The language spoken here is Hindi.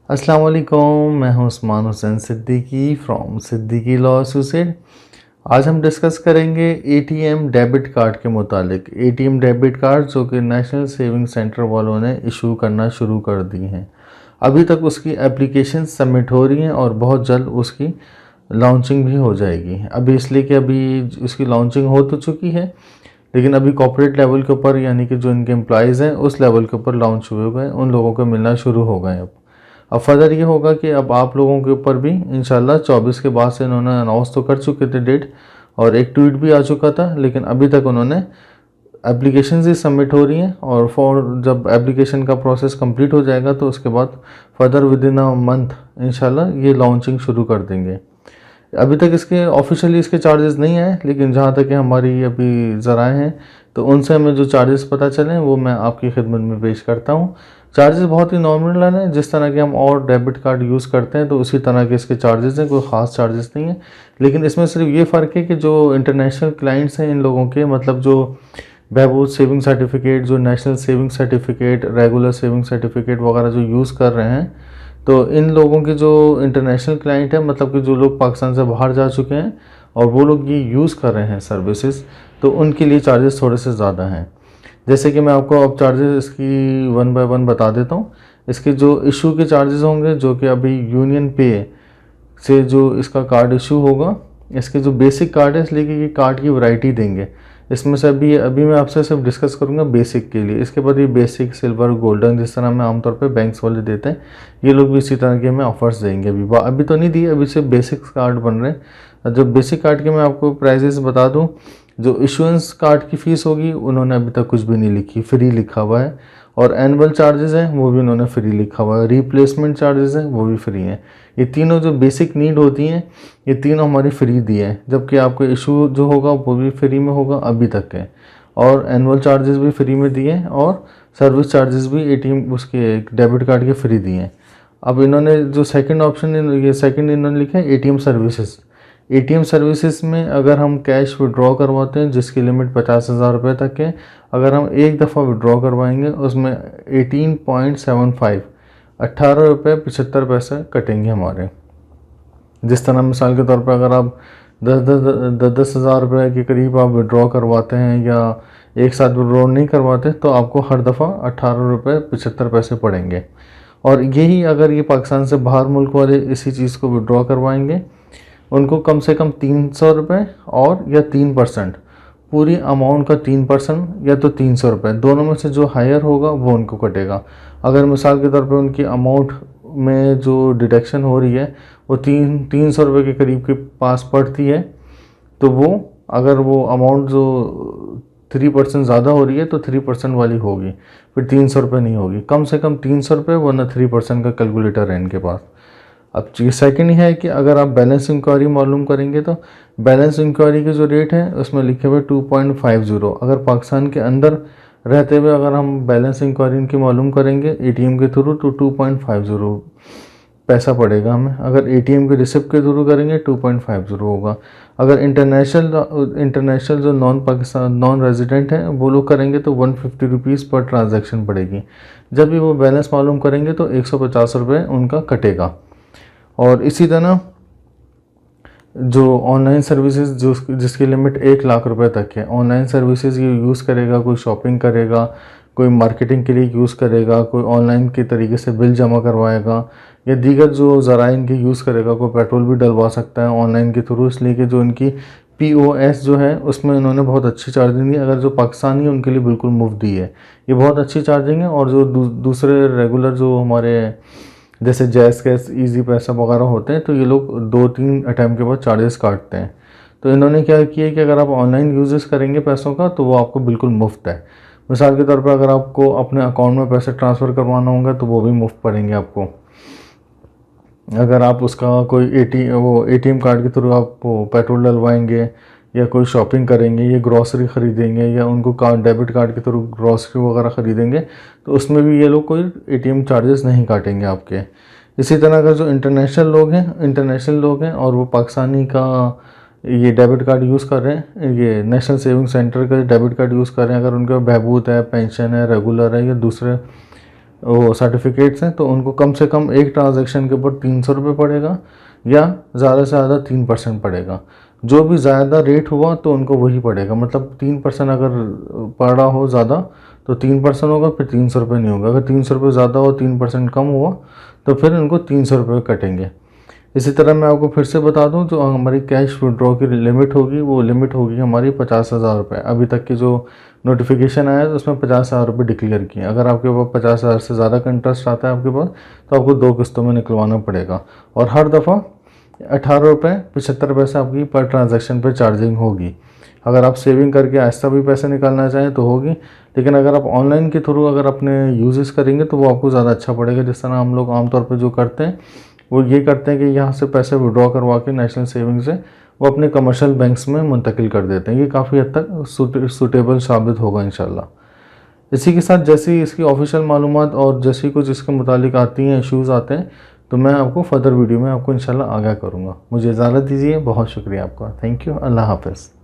अस्सलाम वालेकुम, मैं हूं Usman Hussain Siddiqui from Siddiqui law associate. आज हम डिस्कस करेंगे एटीएम डेबिट कार्ड के मुतालिक। एटीएम डेबिट कार्ड जो कि नेशनल सेविंग सेंटर वालों ने इशू करना शुरू कर दी हैं। अभी तक उसकी एप्लीकेशन सबमिट हो रही हैं और बहुत जल्द उसकी लॉन्चिंग भी हो जाएगी। अभी इसलिए कि अभी उसकी लॉन्चिंग हो तो चुकी है, लेकिन अभी कॉर्पोरेट लेवल के ऊपर यानी कि जो इनके एम्प्लॉयज़ हैं उस लेवल के ऊपर लॉन्च हुए हुए हैं, उन लोगों को मिलना शुरू हो गए। अब फर्दर ये होगा कि अब आप लोगों के ऊपर भी इंशाल्लाह 24 के बाद से इन्होंने अनाउंस तो कर चुके थे डेट, और एक ट्वीट भी आ चुका था, लेकिन अभी तक उन्होंने एप्लीकेशन ही सबमिट हो रही हैं। और जब एप्लीकेशन का प्रोसेस कंप्लीट हो जाएगा तो उसके बाद further with in a month इंशाल्लाह ये लॉन्चिंग शुरू कर देंगे। अभी तक इसके ऑफिशियली इसके चार्जेस नहीं आए, लेकिन जहाँ तक कि हमारी अभी ज़राए हैं तो उनसे हमें जो चार्जेस पता चले वो मैं आपकी खिदमत में पेश करता हूँ। चार्जेस बहुत ही नॉमिनल हैं, जिस तरह के हम और डेबिट कार्ड यूज़ करते हैं तो उसी तरह के इसके चार्जेस हैं, कोई ख़ास चार्जेस नहीं है। लेकिन इसमें सिर्फ ये फ़र्क है कि जो इंटरनेशनल क्लाइंट्स हैं इन लोगों के, मतलब जो बहबूद सेविंग सर्टिफिकेट, जो national saving certificate, regular saving certificate वगैरह जो यूज़ कर रहे हैं, तो इन लोगों के जो इंटरनेशनल क्लाइंट हैं, मतलब कि जो लोग पाकिस्तान से बाहर जा चुके हैं और वो लोग ये यूज़ कर रहे हैं सर्विसेज, तो उनके लिए चार्जेस थोड़े से ज़्यादा हैं। जैसे कि मैं आपको अब चार्जेस इसकी वन बाय वन बता देता हूँ। इसके जो इशू के चार्जेस होंगे, जो कि अभी यूनियन पे से जो इसका कार्ड इशू होगा, इसके जो बेसिक कार्ड है, इसलिए कि ये कार्ड की वैरायटी देंगे। इसमें से अभी मैं आपसे सिर्फ डिस्कस करूंगा बेसिक के लिए। इसके बाद ये बेसिक, सिल्वर, गोल्डन, जिस तरह हमें आमतौर पे बैंक्स वाले देते हैं, ये लोग भी इसी तरह के हमें ऑफर्स देंगे। अभी तो नहीं दिए, अभी सिर्फ बेसिक कार्ड बन रहे हैं। जो बेसिक कार्ड के मैं आपको प्राइजेस बता दूँ, जो इशुएंस कार्ड की फ़ीस होगी उन्होंने अभी तक कुछ भी नहीं लिखी, फ्री लिखा हुआ है। और एनुअल चार्जेस हैं वो भी उन्होंने फ्री लिखा हुआ है। रिप्लेसमेंट चार्जेस हैं वो भी फ्री हैं। ये तीनों जो बेसिक नीड होती हैं, ये तीनों हमारी फ्री दी हैं, जबकि आपको इशू जो होगा वो भी फ्री में होगा अभी तक है। और एनुअल चार्जेस भी फ्री में दिए हैं, और सर्विस चार्जेस भी एटीएम उसके डेबिट कार्ड के फ्री दिए हैं। अब इन्होंने जो सेकंड ऑप्शन, ये सेकंड इन्होंने लिखा है एटीएम सर्विसेज। एटीएम सर्विसेज में अगर हम कैश विड्रॉ करवाते हैं जिसकी लिमिट 50,000 रुपये तक है, अगर हम एक दफ़ा विड्रॉ करवाएंगे उसमें 18.75 18 रुपये 75 पैसे कटेंगे हमारे। जिस तरह मिसाल के तौर पर अगर आप 10,000 रुपये के करीब आप विड्रॉ करवाते हैं या एक साथ विड्रॉ नहीं करवाते, तो आपको हर दफ़ा 18 रुपये 75 पैसे पड़ेंगे। और यही अगर ये पाकिस्तान से बाहर मुल्क वाले इसी चीज़ को विड्रॉ करवाएंगे, उनको कम से कम 300 रुपये और या 3%, पूरी अमाउंट का 3% या तो 300 रुपये, दोनों में से जो हायर होगा वो उनको कटेगा। अगर मिसाल के तौर पे उनकी अमाउंट में जो डिडक्शन हो रही है वो 300 रुपये के करीब के पास पड़ती है, तो वो अगर वो अमाउंट जो 3% ज़्यादा हो रही है तो 3% वाली होगी, फिर 300 रुपये नहीं होगी, कम से कम 300 रुपये, वरना 3% का कैलकुलेटर है इनके पास। अब ये सेकंड है कि अगर आप बैलेंस इंक्वायरी मालूम करेंगे तो बैलेंस इंक्वायरी के जो रेट है उसमें लिखे हुए 2.50। अगर पाकिस्तान के अंदर रहते हुए अगर हम बैलेंस इंक्वायरी इनकी मालूम करेंगे एटीएम के थ्रू, तो 2.50 पैसा पड़ेगा हमें। अगर एटीएम के रिसिप्ट के थ्रू करेंगे 2.50 होगा। अगर इंटरनेशनल जो नॉन रेजिडेंट हैं वो लोग करेंगे तो 150 रुपीज़ पर ट्रांजैक्शन पड़ेगी। जब भी वो बैलेंस मालूम करेंगे तो 150 रुपये उनका कटेगा। और इसी तरह जो ऑनलाइन सर्विसेज जिसकी लिमिट 1 लाख रुपए तक है, ऑनलाइन सर्विसेज ये यूज़ करेगा, कोई शॉपिंग करेगा, कोई मार्केटिंग के लिए यूज़ करेगा, कोई ऑनलाइन के तरीके से बिल जमा करवाएगा, या दीगर जो ज़राए इनके यूज़ करेगा, कोई पेट्रोल भी डलवा सकता है ऑनलाइन के थ्रू। इसलिए कि जो इनकी POS जो है उसमें इन्होंने बहुत अच्छी चार्जिंग दी, अगर जो पाकिस्तानी है उनके लिए बिल्कुल मुफ्त दी है, ये बहुत अच्छी चार्जिंग है। और जो दूसरे रेगुलर जो हमारे जैसे जैस कैश, ईजी पैसा वगैरह होते हैं, तो ये लोग 2-3 अटैम्प्ट के बाद चार्जेस काटते हैं। तो इन्होंने क्या किया कि अगर आप ऑनलाइन यूजेस करेंगे पैसों का तो वो आपको बिल्कुल मुफ्त है। मिसाल के तौर पर अगर आपको अपने अकाउंट में पैसे ट्रांसफ़र करवाना होगा तो वो भी मुफ्त पड़ेंगे आपको। अगर आप उसका कोई ATM कार्ड के थ्रू आप पेट्रोल डलवाएंगे या कोई शॉपिंग करेंगे या ग्रॉसरी ख़रीदेंगे या उनको डेबिट कार्ड के थ्रू ग्रॉसरी वगैरह ख़रीदेंगे, तो उसमें भी ये लोग कोई ATM चार्जेस नहीं काटेंगे आपके। इसी तरह अगर जो इंटरनेशनल लोग हैं और वो पाकिस्तानी का ये डेबिट कार्ड यूज़ कर रहे हैं, ये नेशनल सेविंग सेंटर का डेबिट कार्ड यूज़ कर रहे हैं, अगर उनका बहबूद है, पेंशन है, रेगुलर है या दूसरे वो सर्टिफिकेट्स हैं तो उनको कम से कम एक ट्रांजैक्शन के ऊपर 300 रुपये पड़ेगा या ज़्यादा से ज़्यादा 3% पड़ेगा। जो भी ज़्यादा रेट हुआ तो उनको वही पड़ेगा, मतलब 3% अगर पड़ा हो ज़्यादा तो 3% होगा, फिर 300 रुपये नहीं होगा। अगर 300 रुपये ज़्यादा हो 3% कम हुआ तो फिर उनको 300 रुपये कटेंगे। इसी तरह मैं आपको फिर से बता दूं, जो हमारी कैश विड्रॉ की लिमिट होगी वो लिमिट होगी हमारी 50,000 रुपये। अभी तक की जो नोटिफिकेशन आया है तो उसमें 50,000 रुपये डिक्लेयर किए। अगर आपके पास 50,000 से ज़्यादा का इंटरेस्ट आता है आपके पास तो आपको 2 किस्तों में निकलवाना पड़ेगा और हर दफ़ा 18 रुपये 75 पैसे आपकी पर ट्रांजैक्शन पर चार्जिंग होगी। अगर आप सेविंग करके आहिस्ता भी पैसे निकालना चाहें तो होगी, लेकिन अगर आप ऑनलाइन के थ्रू अगर अपने यूजेस करेंगे तो वो आपको ज़्यादा अच्छा पड़ेगा। जिस तरह हम लोग आमतौर पर जो करते हैं वो ये करते हैं कि यहाँ से पैसे विड्रॉ करवा के नेशनल सेविंग से वो अपने कमर्शियल बैंक्स में मुंतकिल कर देते हैं। ये काफ़ी हद तक सूटेबल साबित होगा इंशाल्लाह। इसी के साथ जैसे ही इसकी ऑफिशियल मालूमात और जैसी कुछ इसके मुतालिक आती हैं, इश्यूज़ आते हैं, तो मैं आपको फर्दर वीडियो में आपको इंशाल्लाह आगाह करूँगा। मुझे इजाज़त दीजिए, बहुत शुक्रिया आपका। थैंक यू, अल्लाह हाफ़िज़।